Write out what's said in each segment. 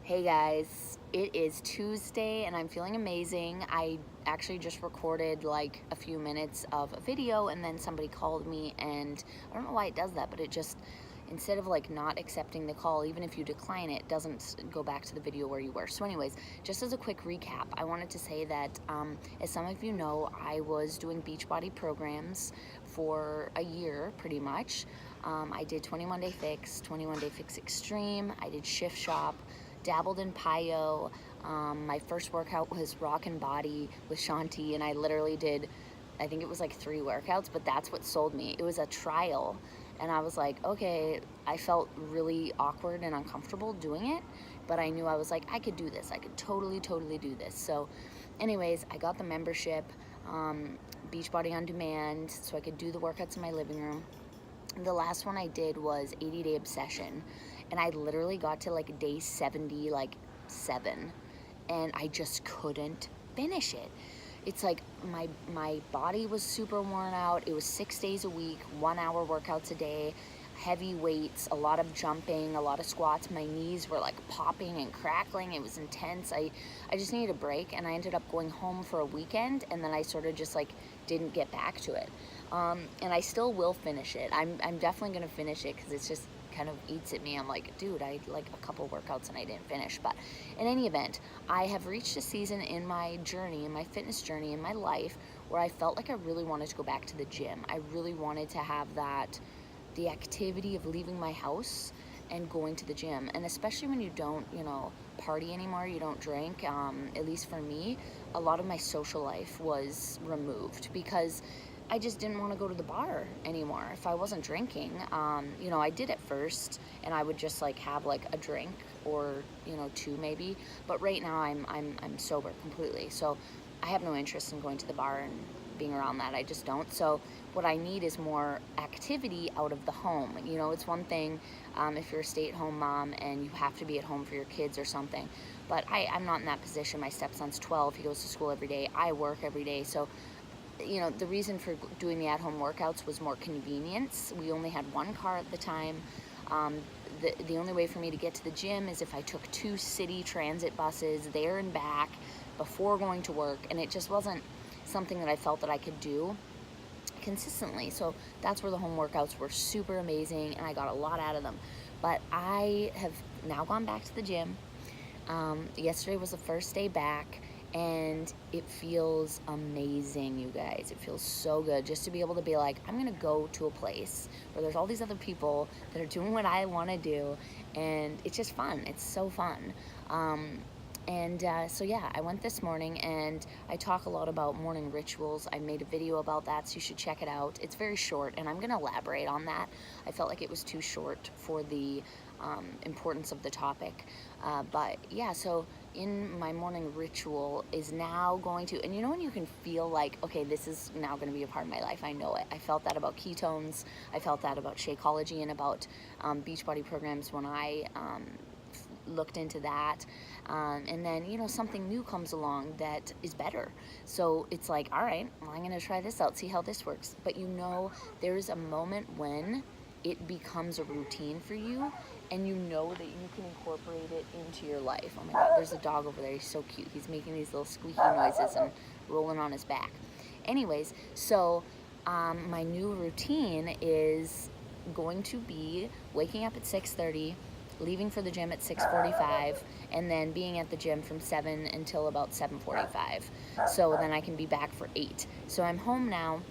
Hey guys, it is Tuesday and I'm feeling amazing. I actually just recorded like a few minutes of a video and then somebody called me, and I don't know why it does that, but it just, instead of like not accepting the call, even if you decline it, doesn't go back to the video where you were. So anyways, just as a quick recap, I wanted to say that as some of you know, I was doing Beachbody programs for a year pretty much. I did 21 Day Fix, 21 Day Fix Extreme, I did Shift Shop, dabbled in Pyo. My first workout was Rock and Body with Shanti, and I literally did, I think it was like 3 workouts, but that's what sold me. It was a trial, and I was like, okay, I felt really awkward and uncomfortable doing it, but I knew I was like, I could do this. I could totally do this. So anyways, I got the membership, Beachbody On Demand, so I could do the workouts in my living room. The last one I did was 80 Day Obsession, and I literally got to like day 70, like 7, and I just couldn't finish it. It's like my body was super worn out. It was 6 days a week, 1 hour workouts a day, heavy weights, a lot of jumping, a lot of squats. My knees were like popping and crackling. It was intense. I just needed a break, and I ended up going home for a weekend, and then I sort of just like didn't get back to it. And I still will finish it. I'm definitely gonna finish it because it's just kind of eats at me. I'm like, dude, I like a couple workouts and I didn't finish. But in any event, I have reached a season in my journey, in my fitness journey, in my life, where I felt like I really wanted to go back to the gym. I really wanted to have that, the activity of leaving my house and going to the gym. And especially when you don't, party anymore, you don't drink, at least for me, a lot of my social life was removed because I just didn't want to go to the bar anymore if I wasn't drinking. I did at first, and I would just like have like a drink or 2 maybe. But right now I'm sober completely, so I have no interest in going to the bar and being around that. I just don't. So what I need is more activity out of the home. It's one thing if you're a stay-at-home mom and you have to be at home for your kids or something. But I'm not in that position. My stepson's 12. He goes to school every day. I work every day. So the reason for doing the at-home workouts was more convenience. We only had 1 car at the time. The only way for me to get to the gym is if I took 2 city transit buses there and back before going to work, and it just wasn't something that I felt that I could do consistently. So that's where the home workouts were super amazing, and I got a lot out of them. But I have now gone back to the gym. Yesterday was the first day back, and it feels amazing, you guys. It feels so good just to be able to be like, I'm gonna go to a place where there's all these other people that are doing what I want to do, and it's just fun. It's so fun. So yeah, I went this morning, and I talk a lot about morning rituals. I made a video about that, so you should check it out. It's very short, and I'm gonna elaborate on that. I felt like it was too short for the importance of the topic. But yeah, so in my morning ritual is now going to, and when you can feel like, okay, this is now going to be a part of my life. I know it. I felt that about ketones. I felt that about Shakeology and about Beachbody programs when I looked into that. And then, something new comes along that is better. So it's like, all right, well, I'm going to try this out, see how this works. But there's a moment when it becomes a routine for you, and that you can incorporate it into your life. Oh my God, there's a dog over there. He's so cute. He's making these little squeaky noises and rolling on his back. Anyways, so my new routine is going to be waking up at 6:30, leaving for the gym at 6:45, and then being at the gym from 7 until about 7:45. So then I can be back for 8. So I'm home now.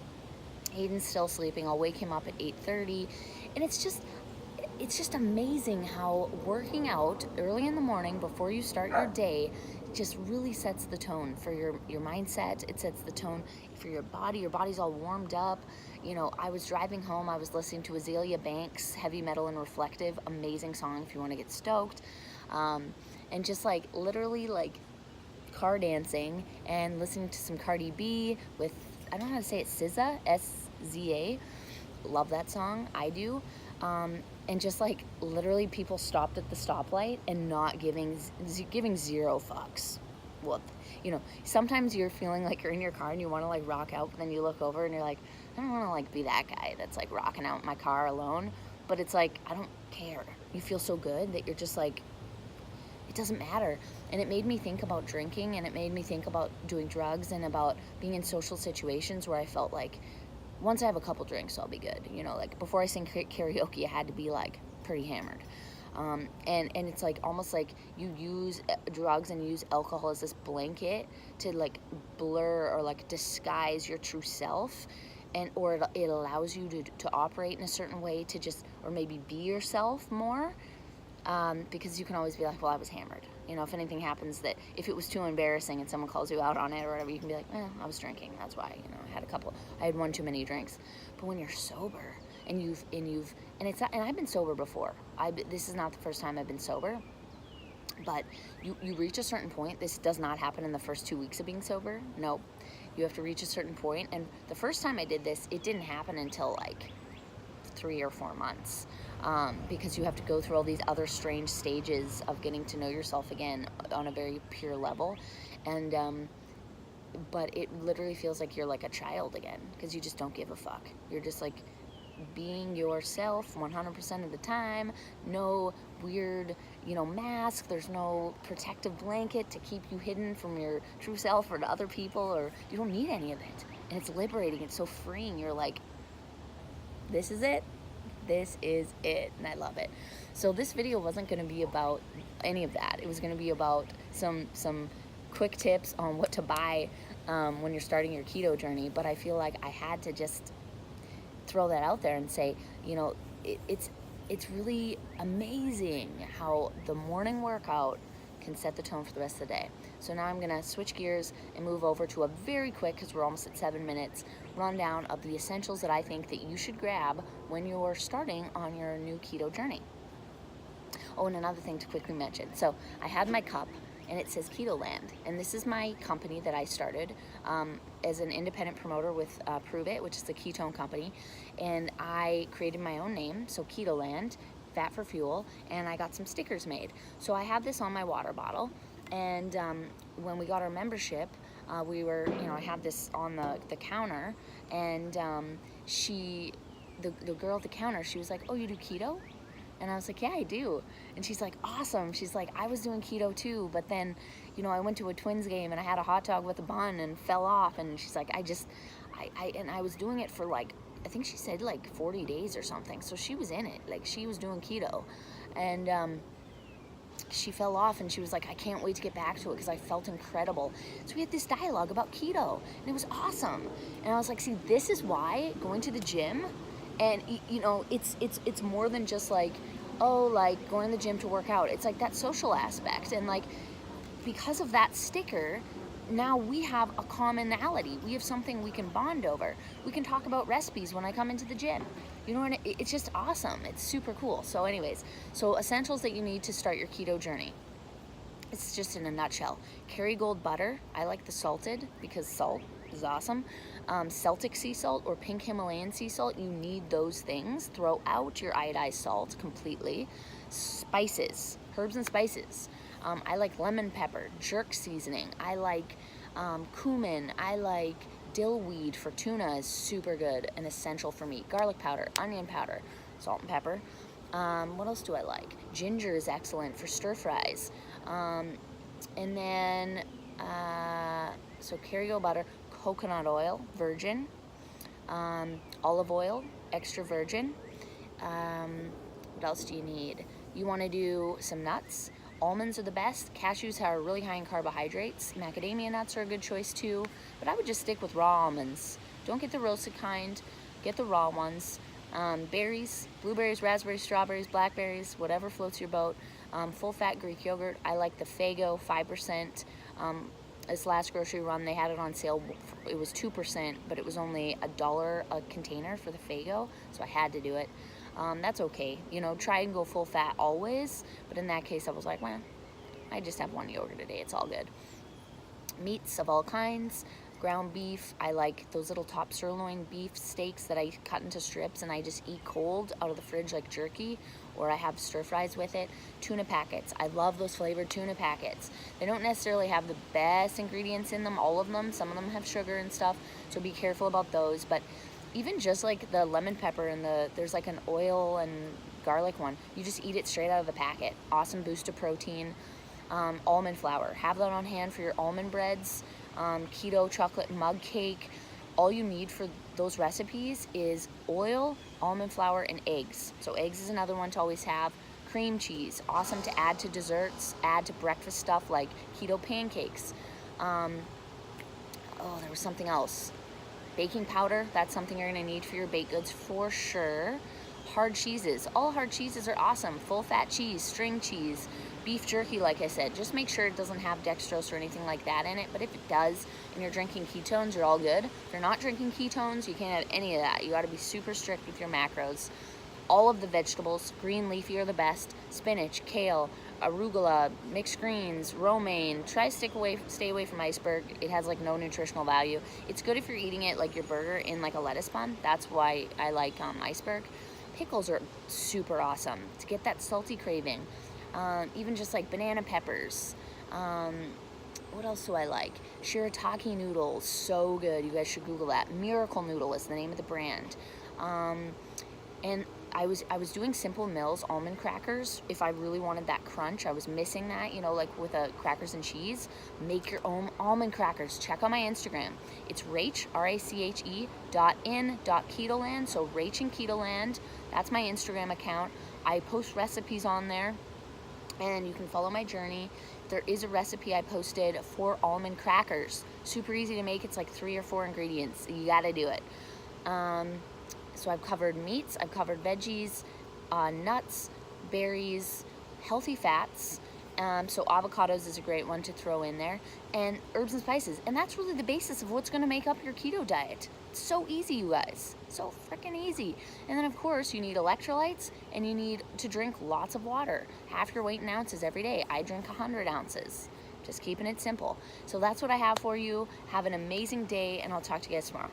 Hayden's still sleeping. I'll wake him up at 8:30, and it's just amazing how working out early in the morning before you start your day just really sets the tone for your mindset. It sets the tone for your body. Your body's all warmed up. I was driving home. I was listening to Azalea Banks' Heavy Metal and Reflective. Amazing song if you want to get stoked. And just like literally like car dancing and listening to some Cardi B with, I don't know how to say it, SZA, SZA. Love that song. I do. And just like literally people stopped at the stoplight and not giving 0 fucks. Well, sometimes you're feeling like you're in your car and you want to like rock out, but then you look over and you're like, I don't want to like be that guy that's like rocking out in my car alone. But it's like, I don't care. You feel so good that you're just like, it doesn't matter. And it made me think about drinking, and it made me think about doing drugs, and about being in social situations where I felt like once I have a couple drinks, I'll be good. You know, like before I sing karaoke, I had to be like pretty hammered. And it's like almost like you use drugs and use alcohol as this blanket to like blur or like disguise your true self, and or it allows you to operate in a certain way, to just, or maybe be yourself more, because you can always be like, well, I was hammered. You know, if anything happens, that if it was too embarrassing and someone calls you out on it or whatever, you can be like, I was drinking, that's why, you know, I had one too many drinks. But when you're sober and it's not, and I've been sober before. This is not the first time I've been sober, but you reach a certain point. This does not happen in the first 2 weeks of being sober. Nope. You have to reach a certain point. And the first time I did this, it didn't happen until like 3 or 4 months, because you have to go through all these other strange stages of getting to know yourself again on a very pure level. And but it literally feels like you're like a child again, because you just don't give a fuck. You're just like being yourself 100% of the time. No weird, you know, mask. There's no protective blanket to keep you hidden from your true self or to other people, or you don't need any of it. And it's liberating. It's so freeing. You're like, this is it. This is it. And I love it. So this video wasn't going to be about any of that. It was going to be about some quick tips on what to buy when you're starting your keto journey. But I feel like I had to just throw that out there and say, you know, it's really amazing how the morning workout can set the tone for the rest of the day. So now I'm gonna switch gears and move over to a very quick, because we're almost at 7 minutes, rundown of the essentials that I think that you should grab when you're starting on your new keto journey. Oh, and another thing to quickly mention. So I had my cup, and it says Keto Land, and this is my company that I started as an independent promoter with Prove It, which is the ketone company, and I created my own name, so Keto Land, fat for fuel, and I got some stickers made. So I have this on my water bottle, and when we got our membership, we were, you know, I had this on the counter, and the girl at the counter, she was like, oh, you do keto? And I was like, yeah, I do. And she's like, awesome. She's like, I was doing keto too, but then, you know, I went to a Twins game and I had a hot dog with a bun and fell off. And she's like, I was doing it for like, I think she said like 40 days or something. So she was in it, like she was doing keto. And she fell off, and she was like, I can't wait to get back to it because I felt incredible. So we had this dialogue about keto, and it was awesome. And I was like, see, this is why going to the gym, and you know, it's more than just like, oh, like going to the gym to work out. It's like that social aspect, and like because of that sticker, now we have a commonality. We have something we can bond over. We can talk about recipes when I come into the gym. You know, and it's just awesome. It's super cool. So anyways, so essentials that you need to start your keto journey. It's just in a nutshell. Kerrygold butter. I like the salted because salt is awesome. Celtic sea salt or pink Himalayan sea salt. You need those things. Throw out your iodized salt completely. Spices, herbs and spices. I like lemon pepper, jerk seasoning. I like cumin. I like dill weed for tuna is super good and essential for me. Garlic powder, onion powder, salt and pepper. What else do I like? Ginger is excellent for stir fries. And then, so Kerrygold butter, coconut oil, virgin, olive oil, extra virgin. What else do you need? You want to do some nuts. Almonds are the best. Cashews are really high in carbohydrates. Macadamia nuts are a good choice too, but I would just stick with raw almonds. Don't get the roasted kind, get the raw ones. Berries, blueberries, raspberries, strawberries, blackberries, whatever floats your boat. Full fat Greek yogurt. I like the Faygo 5%. This last grocery run, they had it on sale. It was 2%, but it was only $1 a container for the Faygo, so I had to do it. That's okay. You know, try and go full fat always, but in that case, I was like, well, I just have one yogurt a day. It's all good. Meats of all kinds. Ground beef. I like those little top sirloin beef steaks that I cut into strips and I just eat cold out of the fridge like jerky, or I have stir fries with it. Tuna packets. I love those flavored tuna packets. They don't necessarily have the best ingredients in them, all of them. Some of them have sugar and stuff, so be careful about those. But even just like the lemon pepper and there's like an oil and garlic one, you just eat it straight out of the packet. Awesome boost of protein. almond flour. Have that on hand for your almond breads, keto chocolate mug cake. All you need for those recipes is oil, almond flour, and eggs. So eggs is another one to always have. Cream cheese, awesome to add to desserts, add to breakfast stuff like keto pancakes. Oh, there was something else. Baking powder, that's something you're gonna need for your baked goods for sure. Hard cheeses, all hard cheeses are awesome. Full fat cheese, string cheese, beef jerky, like I said. Just make sure it doesn't have dextrose or anything like that in it, but if it does and you're drinking ketones, you're all good. If you're not drinking ketones, you can't have any of that. You gotta be super strict with your macros. All of the vegetables, green leafy are the best. Spinach, kale, arugula, mixed greens, romaine. Try to stay away from iceberg. It has like no nutritional value. It's good if you're eating it like your burger in like a lettuce bun. That's why I like iceberg. Pickles are super awesome to get that salty craving. Even just like banana peppers. What else do I like? Shirataki noodles, so good. You guys should Google that. Miracle Noodle is the name of the brand. And I was doing Simple Mills almond crackers. If I really wanted that crunch, I was missing that, you know, like with crackers and cheese. Make your own almond crackers. Check out my Instagram. It's Rach, R-A-C-H-E .in.ketoland. So Rach in Ketoland. That's my Instagram account. I post recipes on there, and you can follow my journey. There is a recipe I posted for almond crackers. Super easy to make. It's like 3 or 4 ingredients. You gotta do it. So I've covered meats, I've covered veggies, nuts, berries, healthy fats. So avocados is a great one to throw in there, and herbs and spices. And that's really the basis of what's gonna make up your keto diet. It's so easy, you guys. So freaking easy. And then of course you need electrolytes, and you need to drink lots of water. Half your weight in ounces every day. I drink 100 ounces. Just keeping it simple. So that's what I have for you. Have an amazing day, and I'll talk to you guys tomorrow.